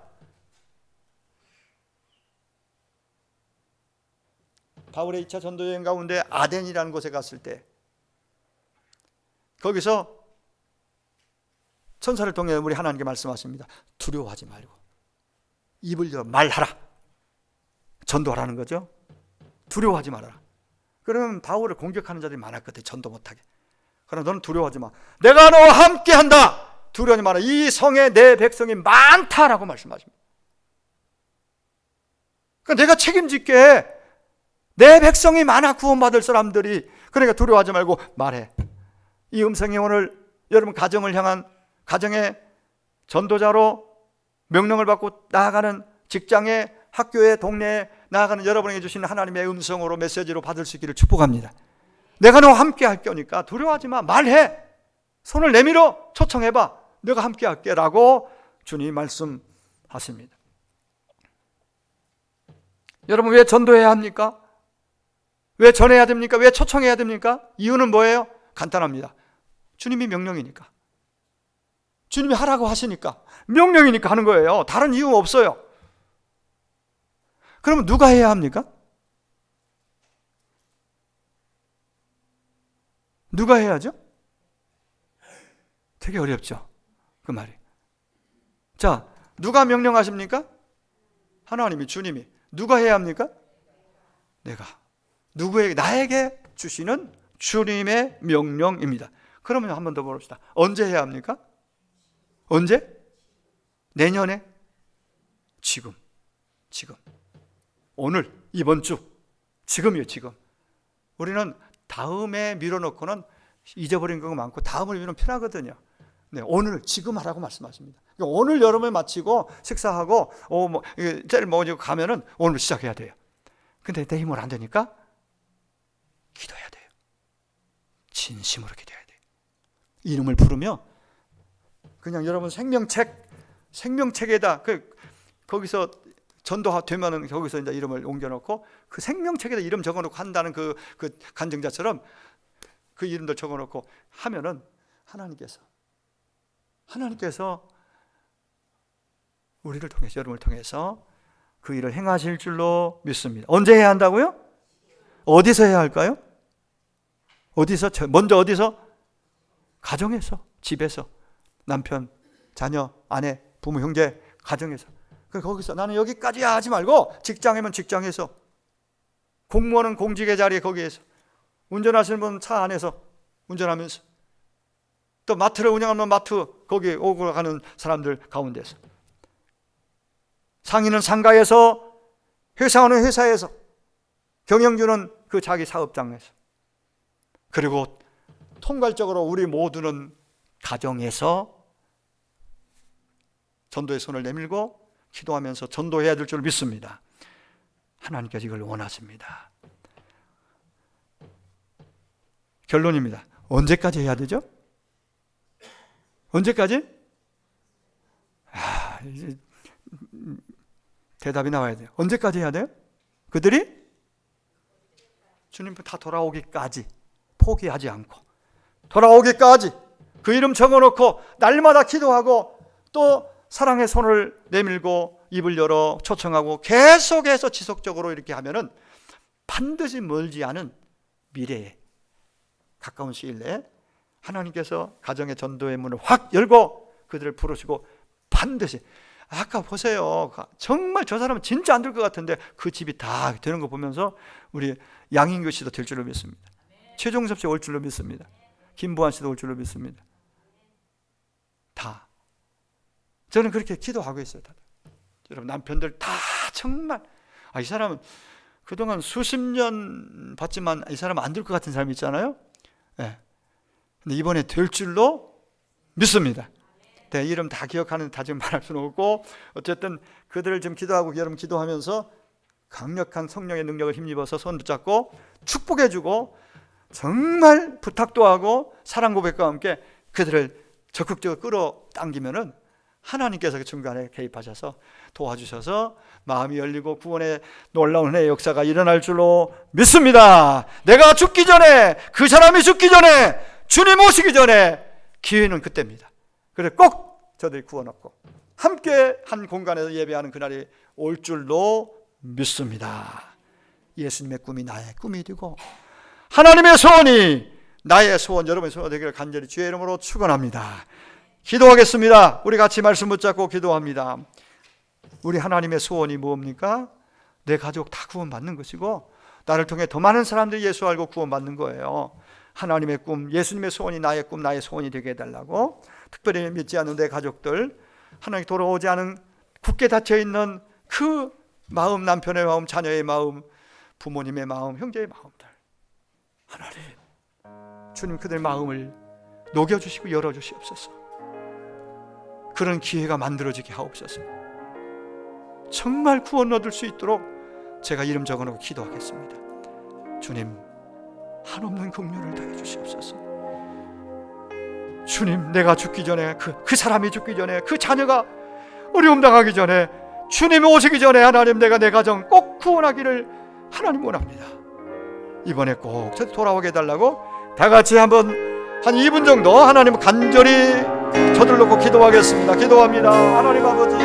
바울의 2차 전도여행 가운데 아덴이라는 곳에 갔을 때 거기서 천사를 통해 우리 하나님께 말씀하십니다. 두려워하지 말고 입을 열어 말하라. 전도하라는 거죠. 두려워하지 말아라. 그러면 바울을 공격하는 자들이 많았거든. 전도 못하게. 그러나 너는 두려워하지 마. 내가 너와 함께한다. 두려워하지 마라. 이 성에 내 백성이 많다라고 말씀하십니다. 그러니까 내가 책임질게. 내 백성이 많아. 구원받을 사람들이. 그러니까 두려워하지 말고 말해. 이 음성이 오늘 여러분 가정을 향한 가정의 전도자로 명령을 받고 나아가는 직장에 학교에 동네에 나아가는 여러분에게 주신 하나님의 음성으로 메시지로 받을 수 있기를 축복합니다. 내가 너와 함께 할 거니까 두려워하지 마. 말해. 손을 내밀어 초청해봐. 내가 함께 할게 라고 주님이 말씀하십니다. 여러분 왜 전도해야 합니까? 왜 전해야 됩니까? 왜 초청해야 됩니까? 이유는 뭐예요? 간단합니다. 주님이 명령이니까. 주님이 하라고 하시니까. 명령이니까 하는 거예요. 다른 이유 없어요. 그러면 누가 해야 합니까? 누가 해야죠? 되게 어렵죠? 그 말이. 자, 누가 명령하십니까? 하나님이, 주님이. 누가 해야 합니까? 내가. 누구에게? 나에게 주시는 주님의 명령입니다. 그러면 한 번 더 봅시다. 언제 해야 합니까? 언제? 내년에? 지금. 오늘, 이번 주. 지금이에요, 지금. 우리는 다음에 밀어놓고는 잊어버린 거 많고 다음을 미루면 편하거든요. 네, 오늘, 지금 하라고 말씀하십니다. 그러니까 오늘 여름을 마치고 식사하고 젤 먹이고 가면은 오늘 시작해야 돼요. 근데 내 힘으로 안 되니까 기도해야 돼요. 진심으로 기도해야 돼요. 이름을 부르며 그냥 여러분 생명책에다 거기서 전도되면은 거기서 이제 이름을 옮겨놓고 그 생명책에다 이름 적어놓고 한다는 그 간증자처럼 그 이름들 적어놓고 하면은 하나님께서 우리를 통해서 여러분을 통해서 그 일을 행하실 줄로 믿습니다. 언제 해야 한다고요? 어디서 해야 할까요? 어디서? 먼저 어디서? 가정에서, 집에서, 남편, 자녀, 아내, 부모, 형제, 가정에서. 거기서 나는 여기까지야 하지 말고 직장이면 직장에서, 공무원은 공직의 자리에 거기에서, 운전하시는 분은 차 안에서 운전하면서, 또 마트를 운영하면 마트 거기 오고 가는 사람들 가운데서, 상인은 상가에서, 회사원은 회사에서, 경영주는 그 자기 사업장에서, 그리고 통괄적으로 우리 모두는 가정에서 전도의 손을 내밀고 기도하면서 전도해야 될 줄 믿습니다. 하나님께서 이걸 원하십니다. 결론입니다. 언제까지 해야 되죠? 언제까지? 이제 대답이 나와야 돼요. 언제까지 해야 돼요? 그들이 주님 다 돌아오기까지, 포기하지 않고 돌아오기까지 그 이름 적어놓고 날마다 기도하고 또 사랑의 손을 내밀고 입을 열어 초청하고 계속해서 지속적으로 이렇게 하면은 반드시 멀지 않은 미래에 가까운 시일 내에 하나님께서 가정의 전도의 문을 확 열고 그들을 부르시고 반드시 아까 보세요. 정말 저 사람은 진짜 안 될 것 같은데 그 집이 다 되는 거 보면서 우리 양인교 씨도 될 줄로 믿습니다. 최종섭 씨 올 줄로 믿습니다. 김보환 씨도 올 줄로 믿습니다. 다. 저는 그렇게 기도하고 있어요. 다들. 여러분 남편들 다 정말 이 사람은 그동안 수십 년 봤지만 이 사람은 안 될 것 같은 사람이 있잖아요. 네. 근데 이번에 될 줄로 믿습니다. 네, 이름 다 기억하는 다 지금 말할 수는 없고 어쨌든 그들을 지금 기도하고 여러분 기도하면서 강력한 성령의 능력을 힘입어서 손 붙잡고 축복해주고 정말 부탁도 하고 사랑 고백과 함께 그들을 적극적으로 끌어당기면은 하나님께서 그 중간에 개입하셔서 도와주셔서 마음이 열리고 구원의 놀라운 은혜의 역사가 일어날 줄로 믿습니다. 내가 죽기 전에, 그 사람이 죽기 전에, 주님 오시기 전에 기회는 그때입니다. 그래서 꼭 저들이 구원 얻고 함께 한 공간에서 예배하는 그날이 올 줄로 믿습니다. 예수님의 꿈이 나의 꿈이 되고 하나님의 소원이 나의 소원, 여러분의 소원 되기를 간절히 주의 이름으로 축원합니다. 기도하겠습니다. 우리 같이 말씀 붙잡고 기도합니다. 우리 하나님의 소원이 뭡니까? 내 가족 다 구원받는 것이고 나를 통해 더 많은 사람들이 예수 알고 구원받는 거예요. 하나님의 꿈, 예수님의 소원이 나의 꿈, 나의 소원이 되게 해달라고. 특별히 믿지 않는 내 가족들, 하나님 돌아오지 않은 굳게 닫혀있는 그 마음, 남편의 마음, 자녀의 마음, 부모님의 마음, 형제의 마음들, 하나님 주님 그들 마음을 녹여주시고 열어주시옵소서. 그런 기회가 만들어지게 하옵소서. 정말 구원 얻을 수 있도록 제가 이름 적어놓고 기도하겠습니다. 주님 한없는 긍휼을 다해 주시옵소서. 주님 내가 죽기 전에 그 사람이 죽기 전에 그 자녀가 어려움 당하기 전에 주님이 오시기 전에 하나님 내가 내 가정 꼭 구원하기를 하나님 원합니다. 이번에 꼭 저도 돌아오게 해달라고 다 같이 한번 한 2분 정도 하나님 간절히 저들 놓고 기도하겠습니다. 기도합니다. 하나님 아버지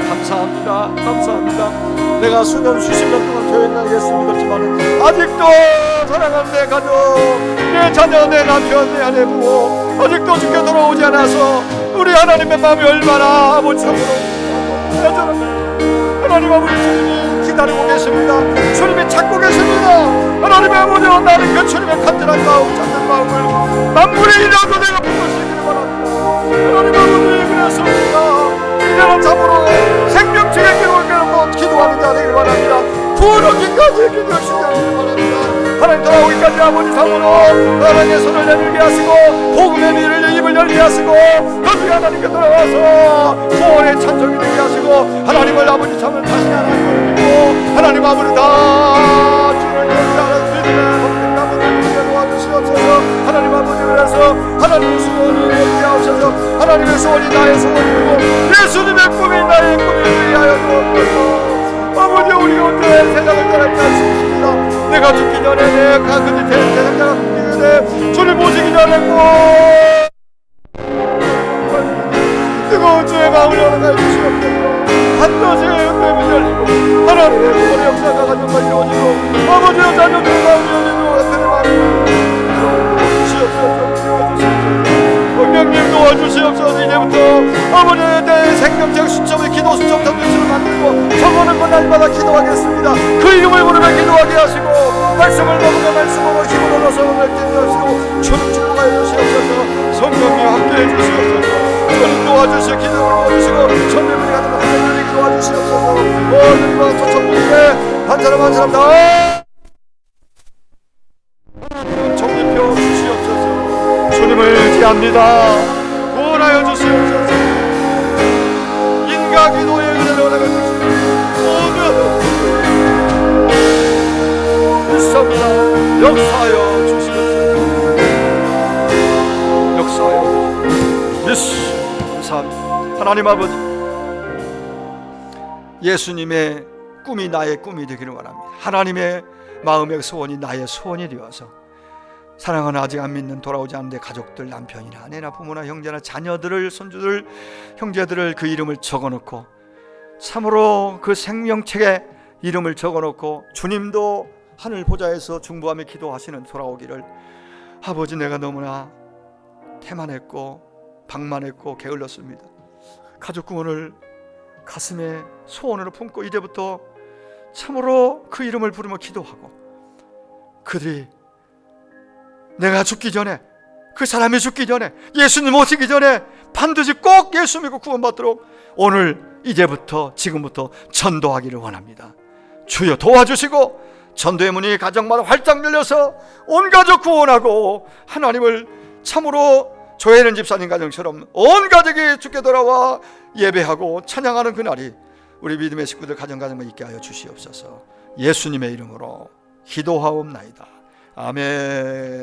감사합니다. 감사합니다. 내가 수년 수십 년 동안 교회 다니게 예수 믿었지만 아직도 사랑하는 내 가족, 내 자녀, 내 남편, 내 아내, 부모 아직도 주께 돌아오지 않아서 우리 하나님의 마음이 얼마나 아버지 참으로 애절합니다. 하나님 아버지 주님이 기다리고 계십니다. 주님이 찾고 계십니다. 하나님의 아버지와 나는 그 주님의 간절한 마음, 작은 마음을 만물의 일이라도 내가 부르시기를 바랍니다. 하나님 아버지 그래서 우리가 이제는 참으로 생명책의 기록을 깨놓고 기도하는 자 되기를 바랍니다. 구원 얻기까지 기도하시기를 바랍니다. 하나님 돌아오기까지 아버지 참으로 하나님의 손을 내밀게 하시고 복음의 미를 입을 열게 하시고 너희 하나님께 돌아와서 구원의 찬송이 되게 하시고 하나님을 아버지 참을 다시 하나님을 믿고 하나님 아버지 다 주를 영접하는 믿음의 법된 가문을 도와주시옵소서. 하나님 아버지 그래서 하나님의 소원이 이루어지게 하옵소서. 하나님의 소원이 나의 소원이고 예수님의 꿈이 나의 꿈이 되게 하여 주옵소서. 아버지 우리 언제 세상을 떠나지 않습니다. 내가 죽기 전에 내 가끔이 대상자가 죽기 전에 주님 오시기 전에 꼭 뜨거운 주의 마음을 열어가 주시옵소서. 반드시 은혜문이 열리고 하나님의 구원의 역사가 가정과 이루어지고 아버지와 자녀들의 마음이 열리고 하나님의 마음이 주시옵소서. 성령님 도와주시옵소서. 이제부터 아버지의 내 생명적 수첩의 기도 수첩 던지를 만들고 적어놓은 것 날마다 기도하겠습니다. 그 이름을 부르며 기도하게 하시고 말씀을 먹으며 말씀으로 힘을 얻어서 오늘 기도하시고 주님 축복하여 주시옵소서. 성령님 함께해 주시옵소서. 주님 도와주시고 기도를 도와주시고 천명을 가는 하나님이 도와주시옵소서. 오늘과 초청국에 한 사람 한 사람 다 정립혀 주시옵소서. 주님을 의지합니다. 구원하여 주시옵소서. 인가 기도의 은혜를 원하여 주시옵소서. 믿습니다. 역사하여 주시옵소서. 역사하여 주시옵소서. 감사합니다. 하나님 아버지 예수님의 꿈이 나의 꿈이 되기를 원합니다. 하나님의 마음의 소원이 나의 소원이 되어서 사랑하는 아직 안 믿는 돌아오지 않는 내 가족들, 남편이나 아내나 부모나 형제나 자녀들을, 손주들, 형제들을 그 이름을 적어놓고 참으로 그 생명책에 이름을 적어놓고 주님도 하늘 보좌에서 중보하며 기도하시는 돌아오기를 아버지 내가 너무나 태만했고 방만했고 게을렀습니다. 가족 구원을 가슴에 소원으로 품고 이제부터 참으로 그 이름을 부르며 기도하고, 그들이 내가 죽기 전에, 그 사람이 죽기 전에, 예수님 오시기 전에 반드시 꼭 예수 믿고 구원받도록 오늘 이제부터 지금부터 전도하기를 원합니다. 주여 도와주시고 전도의 문이 가정마다 활짝 열려서 온 가족 구원하고 하나님을 참으로 조혜는 집사님 가정처럼 온 가족이 주께 돌아와 예배하고 찬양하는 그날이 우리 믿음의 식구들 가정가정에 있게 하여 주시옵소서. 예수님의 이름으로 기도하옵나이다. 아멘.